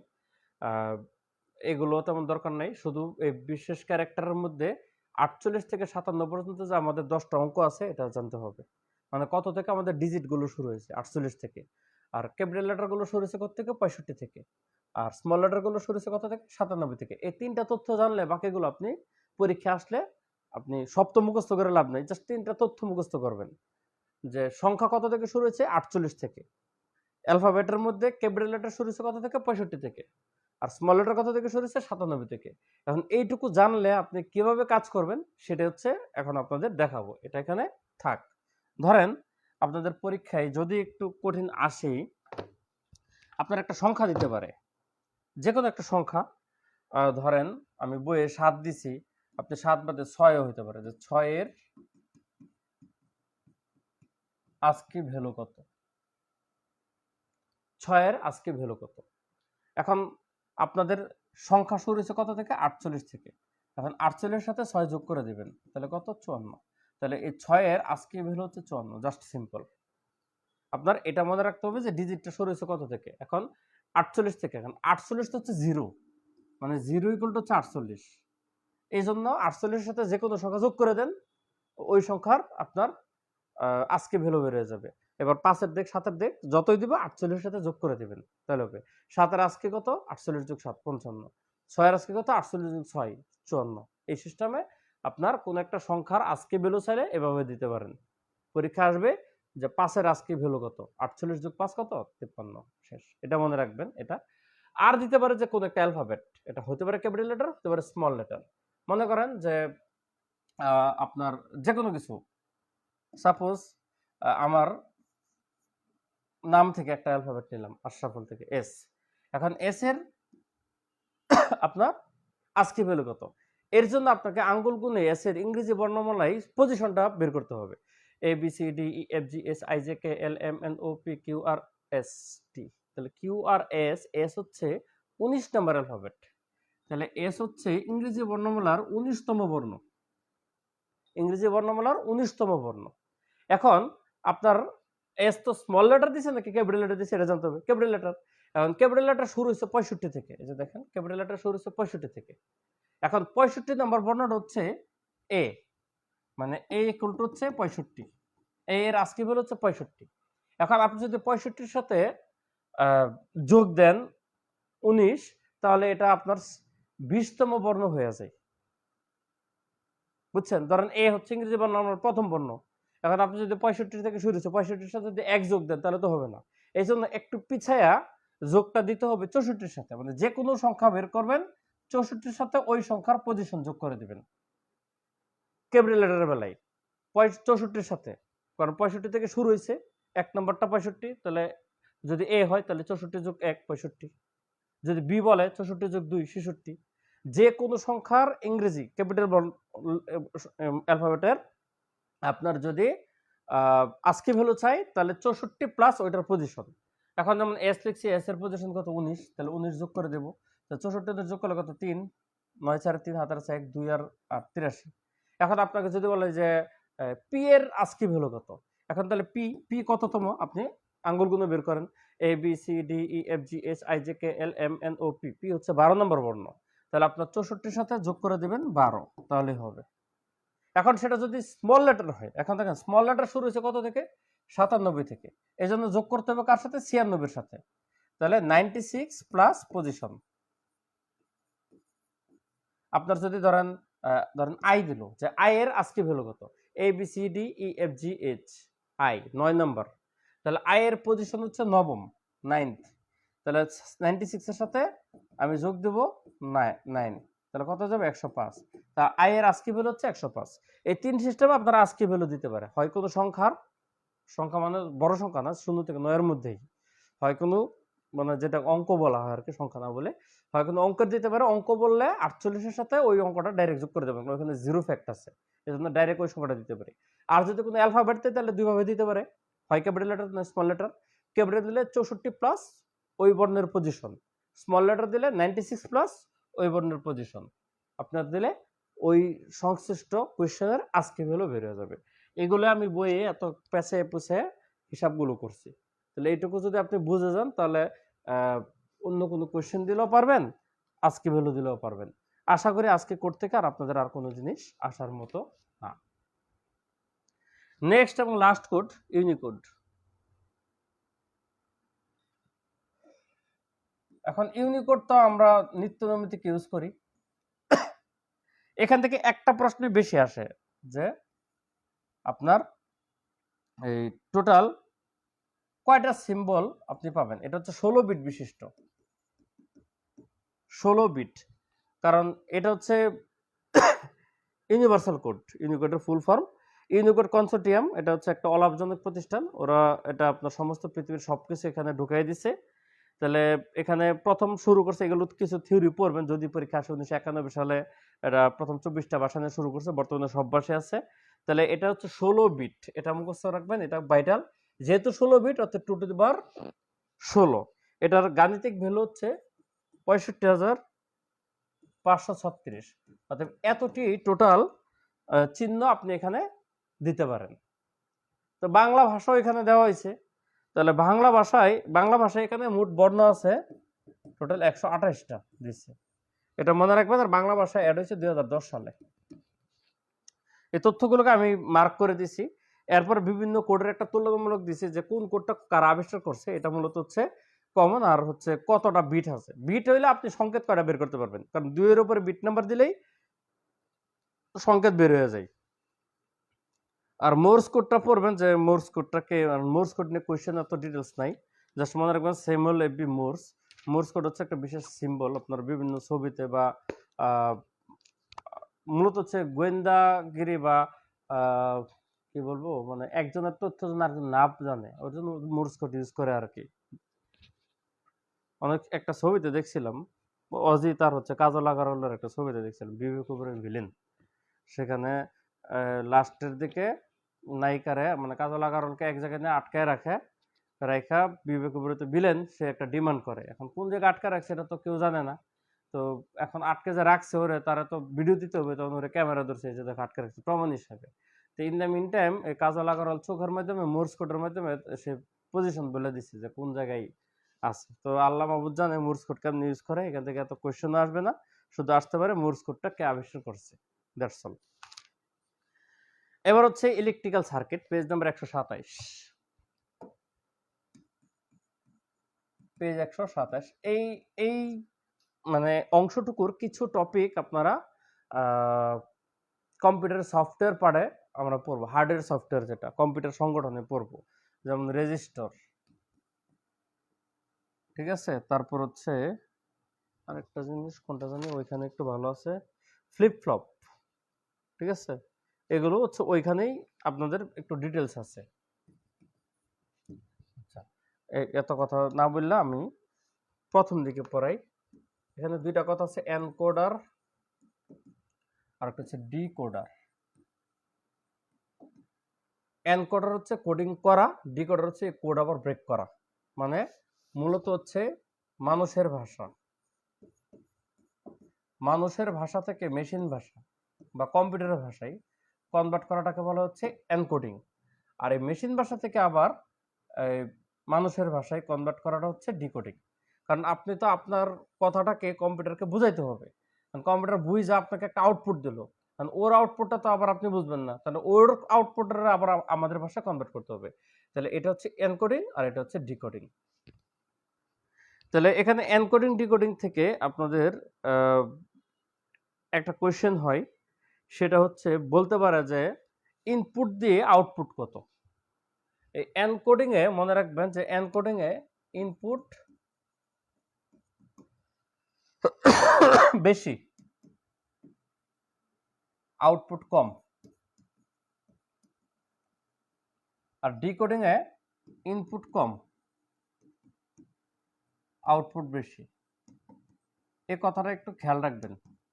এগুলো তেমন দরকার নাই। শুধু এই বিশেষ ক্যারেক্টারের মধ্যে 48 থেকে 57 পর্যন্ত যে আমাদের 10টা অঙ্ক আছে এটা জানতে হবে। মানে কত থেকে আমাদের ডিজিট গুলো শুরু হয়েছে 48 থেকে। আর ক্যাপিটাল লেটার গুলো শুরু হয়েছে কত থেকে 65 থেকে। আর স্মল লেটার গুলো শুরু হয়েছে কত থেকে 97 থেকে। এই তিনটা তথ্য জানলে বাকিগুলো আপনি পরীক্ষা আসলে আপনি সব তো মুখস্থ করে লাভ নাই, জাস্ট তিনটা তথ্য মুখস্থ করবেন। যে সংখ্যা কত থেকে শুরু হয়েছে 48 থেকে, অ্যালফাবেটের মধ্যে ক্যাপিটাল লেটার শুরু হয়েছে কত থেকে 65 থেকে, আর স্মল লেটার কত থেকে শুরু হচ্ছে 97 থেকে। এখন এইটুকু জানলে আপনি কিভাবে কাজ করবেন সেটা হচ্ছে এখন আপনাদের দেখাবো। এটা এখানে থাক। ধরেন আপনাদের পরীক্ষায় যদি একটু কঠিন আসেই, আপনার একটা সংখ্যা দিতে পারে, যে কোনো একটা সংখ্যা। ধরেন আমি বইয়ে 7 দিছি, আপনি 7 বাদে 6ও হইতে পারে, যে 6 এর আজকে ভ্যালু কত, 6 এর আজকে ভ্যালু কত। এখন আপনাদের সংখ্যা শুরু হয়েছে কত থেকে 48 থেকে। এখন 48 এর সাথে 6 যোগ করে দিবেন, তাহলে কত 54। তাহলে এই 6 এর আজকে ভ্যালু হচ্ছে 54, জাস্ট সিম্পল। আপনার এটা মনে রাখতে হবে যে ডিজিটটা শুরু হয়েছে কত থেকে। এখন 48 থেকে, এখন 48 হচ্ছে 0, মানে 0 ইকুয়াল টু হচ্ছে 48। এই জন্য 48 এর সাথে যে কোনো সংখ্যা যোগ করে দেন, ওই সংখ্যার আপনার আজকে ভ্যালু বের হয়ে যাবে। এবার 5 এর দিক 7 এর দিক যতই দিব 48 এর সাথে যোগ করে দিবেন, তাহলে হবে 7 এর আজকে কত 48 যোগ 7 55, 6 এর আজকে কত 48 যোগ 6 54। এই সিস্টেমে আপনার কোন একটা সংখ্যার আজকে ভ্যালু চাইলে এভাবে দিতে পারেন। পরীক্ষা আসবে যে 5 এর আজকে ভ্যালু কত, 48 যোগ 5 কত 53, শেষ। এটা মনে রাখবেন। এটা আর দিতে পারে যে কোন একটা অ্যালফাবেট, এটা হতে পারে ক্যাপিটাল লেটার, হতে পারে স্মল লেটার। মনে করেন যে আপনার যে কোনো কিছু, সাপোজ আমার নাম থেকে একটা অ্যালফাবেট নিলাম, আশরাফুল থেকে এস। এখন এস এর আপনার আজকে ভ্যালু কত, এর জন্য আপনাকে আঙ্গুল গুণে এস এর ইংরেজি বর্ণমালায় পজিশনটা বের করতে হবে। A B C D E F G S I J K L M N O P Q R S T. তাহলে কিউ আর এস, এস হচ্ছে 19 নম্বর অ্যালফাবেট। তাহলে এস হচ্ছে ইংরেজি বর্ণমালার 19তম বর্ণ, ইংরেজি বর্ণমালার 19তম বর্ণ। এখন আপনার এস তো স্মল লেটার দিছে নাকি ক্যাপিটাল লেটার দিছে এটা জানতে হবে। ক্যাপিটাল লেটার, এখন ক্যাপিটাল লেটার শুরু হচ্ছে 65 থেকে। এই যে দেখেন ক্যাপিটাল লেটার শুরু হচ্ছে 65 থেকে। এখন 65 নম্বর বর্ণটা হচ্ছে এ, মানে এ ইকুয়াল টু হচ্ছে 65। এ এর আজকে ভ্যালু হচ্ছে 65। এখন আপনি যদি 65 এর সাথে যোগ দেন 19, তাহলে এটা আপনার 20তম বর্ণ হয়ে যায়। বুঝছেন? ধরেন এ হচ্ছে ইংরেজি বর্ণ আমার প্রথম বর্ণ। এখন আপনি যদি 65 থেকে শুরু হচ্ছে, 65 এর সাথে যদি 1 যোগ দেন তাহলে তো হবে না। এই জন্য একটু পিছায়া যোগটা দিতে হবে 64 এর সাথে। মানে যে কোনো সংখ্যা বের করবেন, 64 এর সাথে ওই সংখ্যার পজিশন যোগ করে দিবেন। ক্যাপিটাল লেটারের বেলায় 64 এর সাথে, কারণ 65 থেকে শুরু হয়েছে, 1 নম্বরটা 65, তাহলে যদি এ হয় তাহলে 64 যোগ 1 65, যদি বি বলে 64 যোগ 2 66। যে কোনো সংখ্যার ইংরেজি ক্যাপিটাল অ্যালফাবেটের আপনার যদি আজকে ভ্যালু চাই তাহলে 64 প্লাস ওইটার পজিশন। এখন যেমন এস লিখছি, এস এর পজিশন কত 19, তাহলে 19 যোগ করে দেবো। তো 64 যোগ করলে কত 3, 9 4 3 হাতের আছে 1 2 আর 83। এখন আপনাকে যদি বলে যে পি এর আজকে ভ্যালু কত, এখন তাহলে পি, পি কততম আপনি আঙ্গুল গুলো বের করেন। A B C D E F G H I J K L M N O P, P হচ্ছে 12 নম্বর বর্ণ। তাহলে আপনার 64 সাথে যোগ করে দিবেন 12, তাহলে হবে। এখন সেটা যদি স্মল লেটার হয়, এখন দেখেন স্মল লেটার শুরু হয়েছে কত থেকে 97 থেকে, এই জন্য যোগ করতে হবে কার সাথে 96 এর সাথে। তাহলে 96 প্লাস পজিশন। আপনার যদি ধরেন আই দিল, যে আই এর আজকে ভ্যালু কত, A B C D E F G H I 9 নম্বর, তাহলে আই এর পজিশন হচ্ছে নবম 9th। তাহলে 96 এর সাথে আমি যোগ দেব 9, তাহলে কত যাবে 105। তা আই এর আজকে ভ্যালু হচ্ছে 105। এই তিন সিস্টেমে আপনারা আজকে ভ্যালু দিতে পারে, হয় কোনো সংখ্যা মানে বড় সংখ্যা না, 0 থেকে 9 এর মধ্যেই, হয় কোনো মানে যেটা অঙ্ক বলা হয় আর কি, সংখ্যা না বলে, হয় কোনো অঙ্কের দিতে পারে। অঙ্ক বললে 48 এর সাথে ওই অঙ্কটা ডাইরেক্ট যোগ করে দেবেন, ওখানে জিরো ফ্যাক্ট আছে, এজন্য ডাইরেক্ট ওই সংখ্যাটা দিতে পারে। আর যদি কোনো অ্যালফাবেট দেয় তাহলে দুই ভাবে দিতে পারে, হয় ক্যাপিটাল লেটার না স্মল লেটার। ক্যাপিটাল দিলে 64 প্লাস ওই বর্ণের পজিশন, স্মল লেটার দিলে 96 প্লাস ওই বর্ণের পজিশন। আপনার দিলে ওই সংশ্লিষ্ট কোয়েশ্চেনের আজকে ভ্যালু বের হয়ে যাবে। এগুলো আমি বইয়ে এত পেছে পুছে হিসাবগুলো করছি। তাহলে এইটুকু যদি আপনি বুঝে যান তাহলে অন্য কোনো কোয়েশ্চেন দিলেও পারবেন, আজকে ভ্যালু দিলেও পারবেন। আশা করি আজকে কোড থেকে আর আপনাদের আর কোনো জিনিস আসার মতো না। নেক্সট এবং লাস্ট কোড ইউনিকোড। এখন ইউনিকোড তো আমরা নিত্যনৈমিত্তিক ইউজ করি। এখান থেকে একটা প্রশ্ন বেশি আসে যে আপনার এই টোটাল কয়টা সিম্বল আপনি পাবেন। এটা হচ্ছে 16 বিট বিশিষ্ট, 16 বিট, কারণ এটা হচ্ছে ইউনিভার্সাল কোড। ইউনিকোডের ফুল ফর্ম ইউনিকোড কনসোর্টিয়াম। এটা হচ্ছে একটা অলাভজনক প্রতিষ্ঠান, ওরা এটা আপনার সমস্ত পৃথিবীর সবকিছু এখানে ঢুকাই দিছে। তাহলে এখানে প্রথম শুরু করছে, এগুলো কিছু থিওরি পড়বেন যদি পরীক্ষা আসে। 1991 সালে এটা প্রথম 24টা ভাষা নিয়ে শুরু করছে, বর্তমানে সব ভাষায় আছে। তাহলে এটা হচ্ছে 16 বিট, এটা মুখস্থ রাখবেন, এটা ভাইটাল। যেহেতু 16 বিট অর্থাৎ 2 টু দি পাওয়ার 16, এটার গাণিতিক ভ্যালু হচ্ছে 65,536, অর্থাৎ এতটি টোটাল চিহ্ন আপনি এখানে দিতে পারেন। তো বাংলা ভাষাও এখানে দেওয়া হয়েছে। তাহলে বাংলা ভাষায় এখানে মোট বর্ণ আছে টোটাল 128টা দিচ্ছে, এটা মনে রাখবেন। আর বাংলা ভাষা অ্যাড হয়েছে 2010 সালে। এই তথ্যগুলোকে আমি মার্ক করে দিছি। এরপর বিভিন্ন কোডের একটা তুলনামূলক দিছি যে কোন কোডটা কারা আবিষ্কার করছে। এটা মূলত হচ্ছে কমন, আর হচ্ছে কতটা বিট আছে। বিট হইলে আপনি সংকেত কয়টা বের করতে পারবেন, কারণ 2 এর উপরে বিট নাম্বার দিলেই সংকেত বের হয়ে যায়। আর মোর্স কোডটা পড়বেন, যে মোর্স কোডটাকে, মোর্স কোড নিয়ে কোয়েশ্চেন এত ডিটেলস নাই, জাস্ট মনে রাখবেন Samuel F B Morse. Morse code হচ্ছে একটা বিশেষ সিম্বল, আপনার বিভিন্ন ছবিতে বা মূলত হচ্ছে গোয়েন্দাগিরি বা কি বলবো, মানে একজনের তথ্য যেন আরেকজন না জানে, ওর জন্য মোর্স কোড ইউজ করে আর কি। অনেক একটা ছবিতে দেখছিলাম, অজিত আর হচ্ছে কাজল আগারওয়ালের একটা ছবিতে দেখছিলাম, বিবেক ওবেরয়ের ভিলেন। সেখানে লাস্টের দিকে নায়িকারে, মানে কাজল আগারওয়ালকে এক জায়গায় নিয়ে আটকায় রাখা বিবেক ওবেরয় তো ভিলেন, সে একটা ডিমান্ড করে। এখন কোন জায়গায় আটকা রাখছে এটা তো কেউ জানে না। তো এখন আটকে যে রাখছে ওরে, তারা তো ভিডিও দিতে হবে, তখন ওরে ক্যামেরা ধরছে যে দেখো আটকে রাখছে প্রমাণ হিসাবে। তো ইন দ্য মিন টাইম এই কাজল আগারওয়াল চোখের মাধ্যমে, মোর্স কোডের মাধ্যমে সে পজিশন বলে দিচ্ছে যে কোন জায়গায় আছে। তো আল্লাহ মাহবুদ জানে মোর্স কোড কেমন ইউজ করে। এখান থেকে এত কোয়েশ্চেন আসবে না, শুধু আসতে পারে মোর্স কোডটা কে আবিষ্কার করছে, দ্যাটস অল। এবার হচ্ছে electrical circuit, page number 127। Page 127। এই মানে অংশটুকুর কিছু টপিক আপনারা কম্পিউটার সফটওয়্যার পারে আমরা পড়বো, হার্ডওয়্যার সফটওয়্যার যেটা কম্পিউটার সংগঠনে পড়বো, যেমন রেজিস্টর, ঠিক আছে। তারপর হচ্ছে আরেকটা জিনিস কোনটা জানি, ওইখানে একটু ভালো আছে, ফ্লিপ ফ্লপ, ঠিক আছে। এগুলো হচ্ছে ওইখানেই আপনাদের একটু ডিটেলস আছে। আচ্ছা, এত কথা না বললে আমি প্রথম দিকে পড়াই। এখানে দুইটা কথা আছে, এনকোডার আর একটা হচ্ছে ডিকোডার। এনকোডার হচ্ছে কোডিং করা, ডিকোডার হচ্ছে কোড আবার ব্রেক করা। মানে মূলত হচ্ছে মানুষের ভাষা, মানুষের ভাষা থেকে মেশিন ভাষা বা কম্পিউটারের ভাষায় কনভার্ট করাটাকে বলা হচ্ছে এনকোডিং। আর এই মেশিন ভাষা থেকে আবার মানুষের ভাষায় কনভার্ট করাটা হচ্ছে ডিকোডিং। কারণ আপনি তো আপনার কথাটাকে কম্পিউটারকে বুঝাইতে হবে, কারণ কম্পিউটার বুঝে আপনাকে একটা আউটপুট দিল, কারণ ওর আউটপুটটা তো আবার আপনি বুঝবেন না, তাহলে ওর আউটপুটটা আবার আমাদের ভাষায় কনভার্ট করতে হবে। তাহলে এটা হচ্ছে এনকোডিং আর এটা হচ্ছে ডিকোডিং। তাহলে এখানে এনকোডিং ডিকোডিং থেকে আপনাদের একটা কোয়েশ্চেন হয়, সেটা হচ্ছে বলতে পারে যে ইনপুট দিয়ে আউটপুট কত। এই এনকোডিং এ মনে রাখবেন যে এনকোডিং এ ইনপুট বেশি, আউটপুট কম। আর ডিকোডিং এ ইনপুট কম, আউটপুট বেশি। এই কথাটা একটু খেয়াল রাখবেন।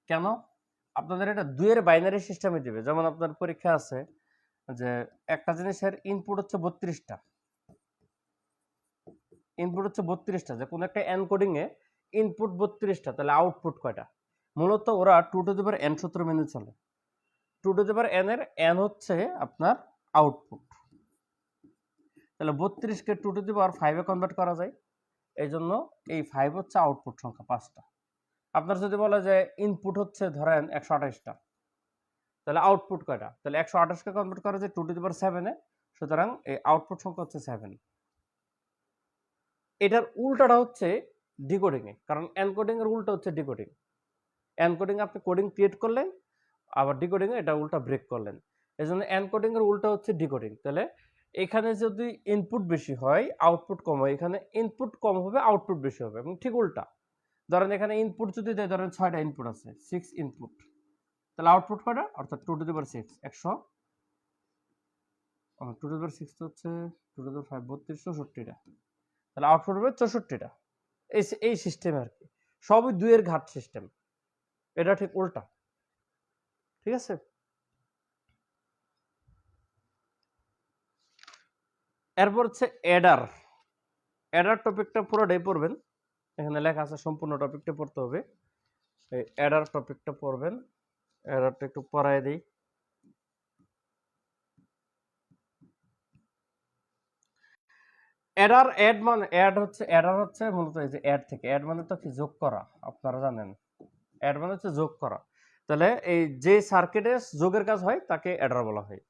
কেন? আপনাদের এটা দুইয়ের বাইনারি সিস্টেমে দিবে। যেমন আপনার পরীক্ষা আছে যে একটা জিনিসের ইনপুট হচ্ছে 32টা, ইনপুট হচ্ছে 32টা, যে কোনো একটা এনকোডিং এ ইনপুট 32টা, তাহলে আউটপুট কয়টা? মূলত ওরা 2 টু দি পাওয়ার n সূত্র মেনে চলে। 2 টু দি পাওয়ার n এর n হচ্ছে আপনার আউটপুট। তাহলে 32 কে 2 to the power 5 A convert করা যায়, এই জন্য এই 5 হচ্ছে আউটপুট সংখ্যা 5টা। আপনার যদি বলে যে ইনপুট হচ্ছে ধরেন 128টা, তাহলে আউটপুট কয়টা? তাহলে 128কে কনভার্ট করা যায় 2^7 এ, সুতরাং এই আউটপুট সংখ্যা হচ্ছে 7। এটার উল্টাটা হচ্ছে ডিকোডিং এ, কারণ এনকোডিং এর উল্টা হচ্ছে ডিকোডিং। এনকোডিং আপনি কোডিং ক্রিয়েট করলেন, আবার ডিকোডিং এ এটা উল্টা ব্রেক করলেন। এজন্য এনকোডিং এর উল্টা হচ্ছে ডিকোডিং। তাহলে এখানে যদি ইনপুট বেশি হয় আউটপুট কম হয়, এখানে ইনপুট কম হবে আউটপুট বেশি হবে, এবং ঠিক উল্টা। ধরেন এখানে ইনপুট যদি দেয়, ধরেন 6টা ইনপুট আছে, 6 ইনপুট, তাহলে আউটপুট কয়টা? অর্থাৎ 2^6 100, 2^6 হচ্ছে 2^5 32 64টা, তাহলে আউটপুট হবে 64টা। এই সিস্টেমে আর কি, সবই 2 এর ঘাত সিস্টেম, এটা ঠিক উল্টা। ঠিক আছে? এরপর হচ্ছে অ্যাডার। অ্যাডার টপিকটা পুরোটাই পড়বেন, এখানে লেখা আছে সম্পূর্ণ টপিকটা পড়তে হবে। এই অ্যাডার টপিকটা পড়বেন, অ্যাডারটা একটু পড়ায় দিই। অ্যাডার হচ্ছে মূলত এই যে অ্যাড থেকে, অ্যাড মানে তো কি যোগ করা, আপনারা জানেন অ্যাড মানে হচ্ছে যোগ করা। তাহলে এই যে সার্কিটে যোগের কাজ হয় তাকে অ্যাডার বলা হয়।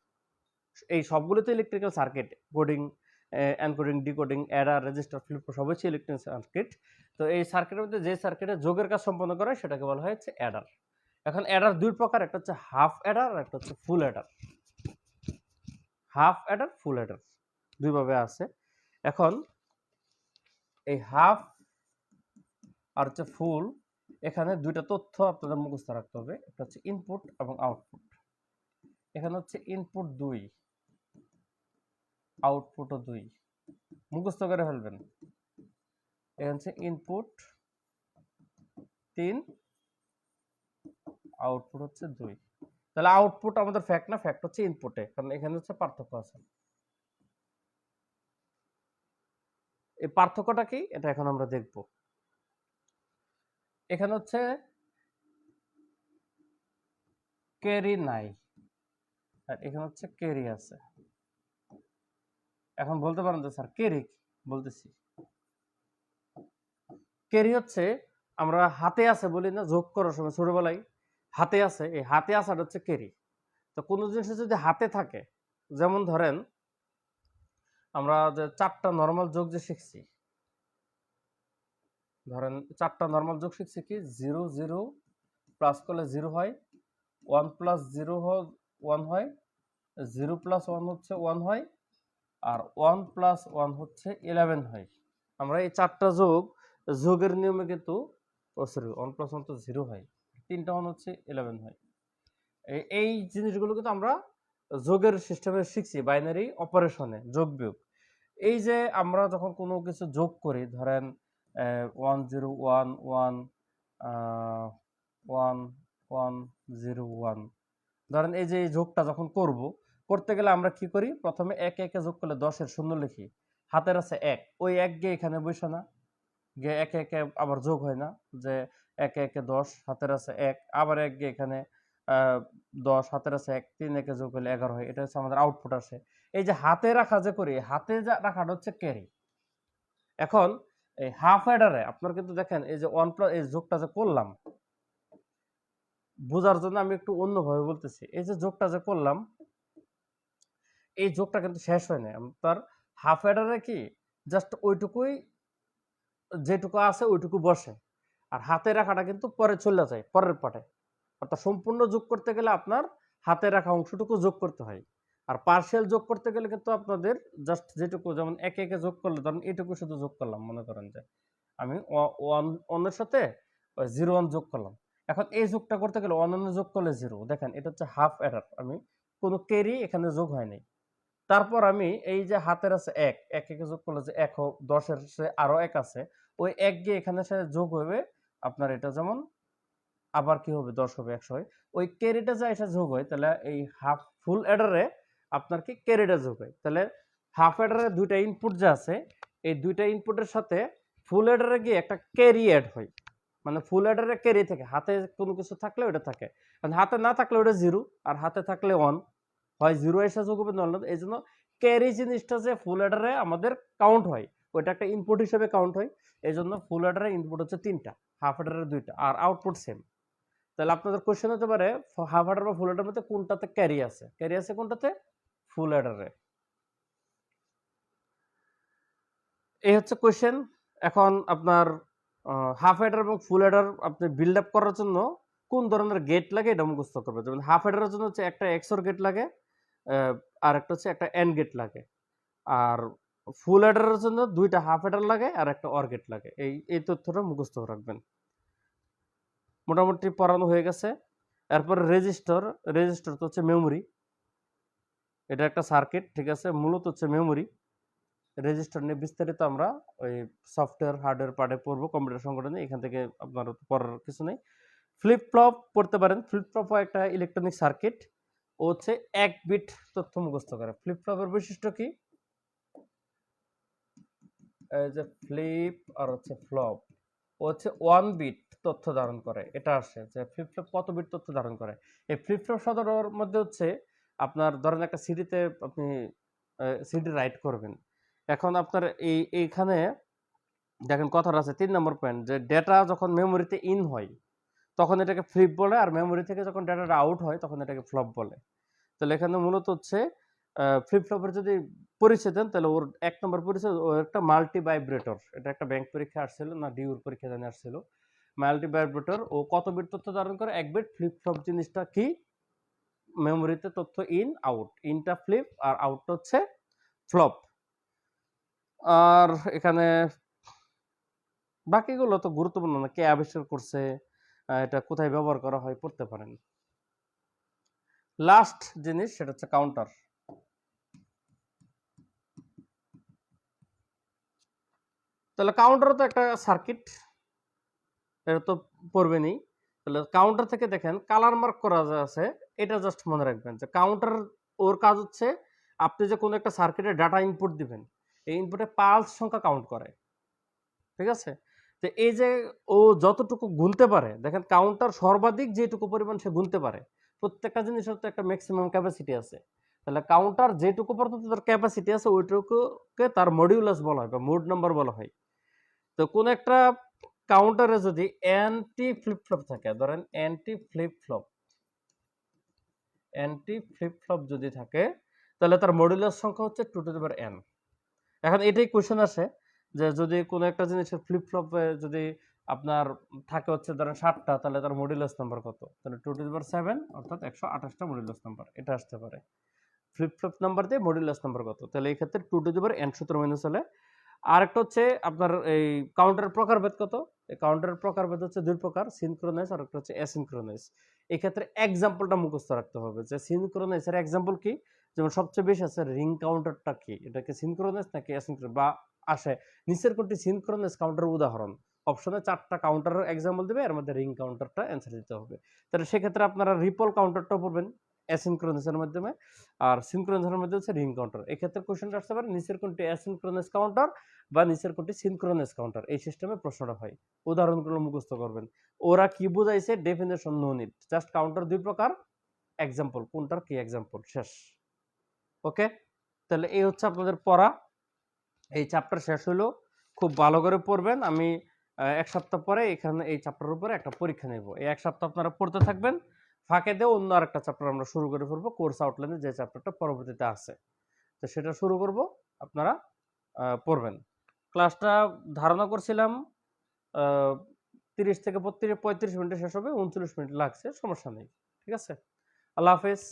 এই সবগুলো তো electrical circuit, coding, encoding, decoding, Eder, register, flip সব হচ্ছে ইলেকট্রিক্যাল সার্কিট। তো এই সার্কিটের মধ্যে যে সার্কিটে যোগের কাজ সম্পন্ন করে সেটাকে বলা হয় হচ্ছে অ্যাডার। এখন অ্যাডার দুই প্রকার, একটা হচ্ছে হাফ অ্যাডার আর একটা হচ্ছে ফুল অ্যাডার। হাফ অ্যাডার, ফুল অ্যাডার দুইভাবে আছে। এখন এই হাফ আর হচ্ছে ফুল, এখানে দুইটা তথ্য আপনাদের মুখস্থ রাখতে হবে, একটা হচ্ছে ইনপুট এবং আউটপুট। এখানে হচ্ছে ইনপুট 2, আউটপুটও 2, মুখস্থ করে ফেলবেন। এখানে হচ্ছে ইনপুট 3, আউটপুট হচ্ছে 2। তাহলে আউটপুট আমাদের ফ্যাক্ট না, ফ্যাক্ট হচ্ছে ইনপুটে, কারণ এখানে হচ্ছে পার্থক্য আছে। এই পার্থক্যটা কি এটা এখন আমরা দেখব। এখানে হচ্ছে ক্যারি নাই, আর এখানে হচ্ছে ক্যারি আছে। এখন বলতে পারেন যে স্যার ক্যারি কি? বলতেছি, ক্যারি হচ্ছে আমরা হাতে আছে বলি না, যোগ করার সময় ছোটবেলায় হাতে আছে, এই হাতে আসাটা হচ্ছে ক্যারি। তো কোনো জিনিস যদি হাতে থাকে, যেমন ধরেন আমরা যে 4টা নরমাল যোগ যে শিখছি, ধরেন 4টা নরমাল যোগ শিখছি কি, 0 0 প্লাস করলে 0 হয়, 1 প্লাস 0 1 হয়, 0 প্লাস 1 হচ্ছে 1 হয়, আর 1 প্লাস 1 হচ্ছে 11 হয়। আমরা এই 4টা যোগের নিয়মে কিন্তু, সরি 1 প্লাস 1 তো 0 হয়, 3টা 1 হচ্ছে 11 হয়। এই জিনিসগুলো কিন্তু আমরা যোগের সিস্টেমে শিখছি, বাইনারি অপারেশনে যোগ বিয়োগ। এই যে আমরা যখন কোনো কিছু যোগ করি, ধরেন 1 0 1 1 1 1 0 1, ধরেন এই যে এই যোগটা যখন করতে গেলে আমরা কি করি, প্রথমে একে একে যোগ করলে 10-এর শূন্য লিখি, হাতের আছে 1, ওই 1 গিয়ে এখানে বসে না, গিয়ে একে একে আবার যোগ হয় না, যে একে একে 10, হাতের আছে 1, আবার 1 গিয়ে এখানে 10, হাতের আছে 1, 3 একে যোগ হলে 11 হয়। এটা হচ্ছে আমাদের আউটপুট আসে। এই যে হাতে রাখা যে করি, হাতে রাখাটা হচ্ছে ক্যারি। এখন এই হাফ অ্যাডারে আপনার কিন্তু দেখেন এই যে 1 প্লাস এই যোগটা যে করলাম, বোঝার জন্য আমি একটু অন্যভাবে বলতেছি। এই যে যোগটা যে করলাম, এই যোগটা কিন্তু শেষ হয় না। তার হাফ অ্যাডারে কি জাস্ট ওইটুকুই, যেটুকু আছে ওইটুকু বসে, আর হাতে রাখাটা কিন্তু পরে চলে যায় পরের পাটে। অর্থাৎ সম্পূর্ণ যোগ করতে গেলে আপনার হাতে রাখা অংশটুকু যোগ করতে হয়, আর পার্শিয়াল যোগ করতে গেলে কিন্তু আপনাদের জাস্ট যেটুকু, যেমন একে একে যোগ করলে ধরেন এইটুকু শুধু যোগ করলাম, মনে করেন যে আমি অন্যের সাথে 0 1 যোগ করলাম। এখন এই যোগটা করতে গেলে অন্য যোগ করলে 0, দেখেন এটা হচ্ছে হাফ অ্যাডার, আমি কোনো ক্যারি এখানে যোগ হয় নাই। তারপর আমি এই যে হাতের আছে 1, একে যোগ করলে যে 1 হোক, 10-এর সে আরো 1 আছে, ওই 1 গিয়ে এখানে সে যোগ হবে আপনার, এটা যেমন আবার কি হবে, 10 হবে, 100 হয়, ওই ক্যারিটা যা এসে যোগ হয়, তাহলে এই হাফ ফুল অ্যাডারে আপনার কি ক্যারিটা যোগ হয়। তাহলে হাফ অ্যাডারে দুইটা ইনপুট যে আছে, এই দুইটা ইনপুটের সাথে ফুল অ্যাডারে গিয়ে একটা ক্যারি অ্যাড হয়, মানে ফুল অ্যাডারে ক্যারি থাকে, হাতে কোনো কিছু থাকলে ওটা থাকে, কারণ হাতে না থাকলে ওটা 0, আর হাতে থাকলে 1 হয়, 0 এসে যোগ হবে, নয়। এই জন্য ক্যারি জিনিসটা যে ফুল অ্যাডারে আমাদের কাউন্ট হয়, ওইটা একটা ইনপুট হিসেবে কাউন্ট হয়। এই জন্য ফুল অ্যাডারের ইনপুট হচ্ছে 3টা, হাফ অ্যাডারের 2টা, আর আউটপুট সেম। তাহলে আপনাদের কোশ্চেন হতে পারে হাফ অ্যাডার বা ফুল অ্যাডারের মধ্যে কোনটাতে ক্যারি আছে? ক্যারি আছে কোনটাতে? ফুল অ্যাডারে। এই হচ্ছে কোশ্চেন। এখন আপনার হাফ অ্যাডার এবং ফুল অ্যাডার আপনি বিল্ড আপ করার জন্য কোন ধরনের গেট লাগে এটা মুখস্থ করবে। যেমন হাফ অ্যাডারের জন্য হচ্ছে একটা এক্সর গেট লাগে, আর একটা হচ্ছে একটা এন্ড গেট লাগে। আর ফুল অ্যাডারের জন্য 2টা হাফ অ্যাডার লাগে আর একটা অর গেট লাগে। এই তথ্যটা মুখস্থ রাখবেন। মোটামুটি পড়ানো হয়ে গেছে। এরপরে রেজিস্টার। রেজিস্টার তো হচ্ছে মেমোরি, এটা একটা সার্কিট, ঠিক আছে, মূলত হচ্ছে মেমোরি। রেজিস্টার নিয়ে বিস্তারিত আমরা ওই সফটওয়্যার হার্ডওয়্যার পার্টে পড়বো, কম্পিউটার সংগঠনে, এখান থেকে আপনার পড়ার কিছু নেই। ফ্লিপ ফ্লপ পড়তে পারেন। ফ্লিপ ফ্লপও একটা ইলেকট্রনিক সার্কিট, ও হচ্ছে 1 বিট তথ্য মুখস্থ করে। ফ্লিপ ফ্লপের বৈশিষ্ট্য কি? এই যে ফ্লিপ আর হচ্ছে ফ্লপ, ও হচ্ছে 1 বিট তথ্য ধারণ করে। এটা আসে যে ফ্লিপ ফ্লপ কত বিট তথ্য ধারণ করে। এই ফ্লিপ ফ্লপ সাধারণের মধ্যে হচ্ছে আপনার ধরেন একটা সিডিতে আপনি সিডি রাইট করবেন। এখন আপনার এইখানে দেখেন কথাটা আছে 3 নম্বর পয়েন্ট, যে ডেটা যখন মেমোরিতে ইন হয় তখন এটাকে ফ্লিপ বলে, আর মেমোরি থেকে যখন ডেটাটা আউট হয় তখন এটাকে ফ্লপ বলে। তাহলে এখানে মূলত হচ্ছে ফ্লিপ ফ্লপের যদি পরিচয় দেন, তাহলে ওর 1 নম্বর পরিচয়, ও একটা মাল্টি ভাইব্রেটর। এটা একটা ব্যাংক পরীক্ষা আসছিল না ডিউর পরীক্ষা জানি আসছিল। মাল্টি ভাইব্রেটর, ও কত বিট তথ্য ধারণ করে? 1 বিট। ফ্লিপ ফ্লপ জিনিসটা কি? মেমোরিতে তথ্য ইন আউট, ইনটা ফ্লিপ আর আউটটা হচ্ছে ফ্লপ। আর এখানে বাকিগুলো তো গুরুত্বপূর্ণ না, কে আবিষ্কার করছে, এটা কোথায় ব্যবহার করা হয়, পড়তে পারেন। লাস্ট জিনিস সেটা হচ্ছে কাউন্টার। তাহলে কাউন্টারও তো একটা সার্কিট, এটা তো পড়বেনই। তাহলে কাউন্টার থেকে দেখেন কালার মার্ক করা আছে, এটা জাস্ট মনে রাখবেন যে কাউন্টার, ওর কাজ হচ্ছে আপনি যে কোনো একটা সার্কিটের ডাটা ইনপুট দিবেন, এই ইনপুটে পালস সংখ্যা কাউন্ট করে, ঠিক আছে। তো এই যে ও যতটুকু গুনতে পারে, দেখেন কাউন্টার সর্বাধিক যেটুকু পরিমাণ সে গুনতে পারে। প্রত্যেকটা জিনিসের তো একটা ম্যাক্সিমাম ক্যাপাসিটি আছে। তাহলে কাউন্টার যেটুকু পর্যন্ত তার ক্যাপাসিটি আছে ওইটুকুকে তার মডিউলাস বলা হয় বা মোড নাম্বার বলা হয়। তো কোন একটা কাউন্টারে যদি অ্যান্টি ফ্লিপ ফ্লপ থাকে, ধরেন অ্যান্টি ফ্লিপ ফ্লপ যদি থাকে, তাহলে তার মডুলাস সংখ্যা হচ্ছে 2n। এখন এটাই কোশ্চেন আসে যে যদি কোনো একটা জিনিসের ফ্লিপ ফ্লপে যদি আপনার থাকে হচ্ছে ধরেন 7টা, তাহলে তার মডুলাস নাম্বার কত? তাহলে 2^7 অর্থাৎ 128টা মডুলাস নাম্বার, এটা আসতে পারে। ফ্লিপ ফ্লপ নাম্বার দিয়ে মডুলাস নাম্বার কত? তাহলে এই ক্ষেত্রে 2n সূত্র মেনে চলে। আরেকটা হচ্ছে আপনার এই কাউন্টারের প্রকারভেদ কত? এই কাউন্টারের প্রকারভেদ হচ্ছে 2 প্রকার, সিনক্রোনাইজ আর একটা হচ্ছে অ্যাসিনক্রোনাইজ। এই ক্ষেত্রে এক্সাম্পলটা মুখস্থ রাখতে হবে যে সিনক্রোনাইজ এর এক্সাম্পল কি। যেমন সবচেয়ে বেশি আছে রিং কাউন্টারটা কি, এটা কি সিনক্রোনাইজ নাকি অ্যাসিনক্রোনাইজ, বা আসে নিচের কোনটি সিনক্রোনাইজ কাউন্টারের উদাহরণ। অপশনে 4টা কাউন্টারের এক্সাম্পল দিবে, এর মধ্যে রিং কাউন্টারটা অ্যান্সার দিতে হবে। তাহলে সেক্ষেত্রে আপনারা রিপল কাউন্টারটা পড়বেন অ্যাসিনক্রোনাইজের মাধ্যমে, আর সিনক্রোনাইজের মধ্যে হচ্ছে রিং কাউন্টার। এক্ষেত্রে কোশ্চেনটা আসতে পারে নিচের কোনটি অ্যাসিনক্রোনাইজ কাউন্টার বা নিচের কোনটি সিনক্রোনাইজ কাউন্টার, এই সিস্টেমে প্রশ্নটা হয়। উদাহরণগুলো মুখস্থ করবেন। ওরা কি বুঝাইছে definition no need, just counter 2 প্রকার, এক্সাম্পল কোনটার কি এক্সাম্পল, শেষ। ওকে, তাহলে এই হচ্ছে আপনাদের পড়া। এই চ্যাপ্টার শেষ হলো, খুব ভালো করে পড়বেন। আমি 1 সপ্তাহ পরে এখানে এই চ্যাপ্টারের উপরে একটা পরীক্ষা নেব। এই 1 সপ্তাহ আপনারা পড়তে থাকবেন, ফাঁকে দিয়ে অন্য আরেকটা চ্যাপ্টার আমরা শুরু করে ফেলবো কোর্স আউটলাইনে, যে চ্যাপ্টারটা পরবর্তীতে আছে। তো সেটা শুরু করব, আপনারা পড়বেন। ক্লাসটা ধারণা করছিলাম 30 থেকে 35 মিনিটে শেষ হবে, 39 মিনিট লাগছে, সমস্যা নেই। ঠিক আছে, আল্লাহ হাফেজ।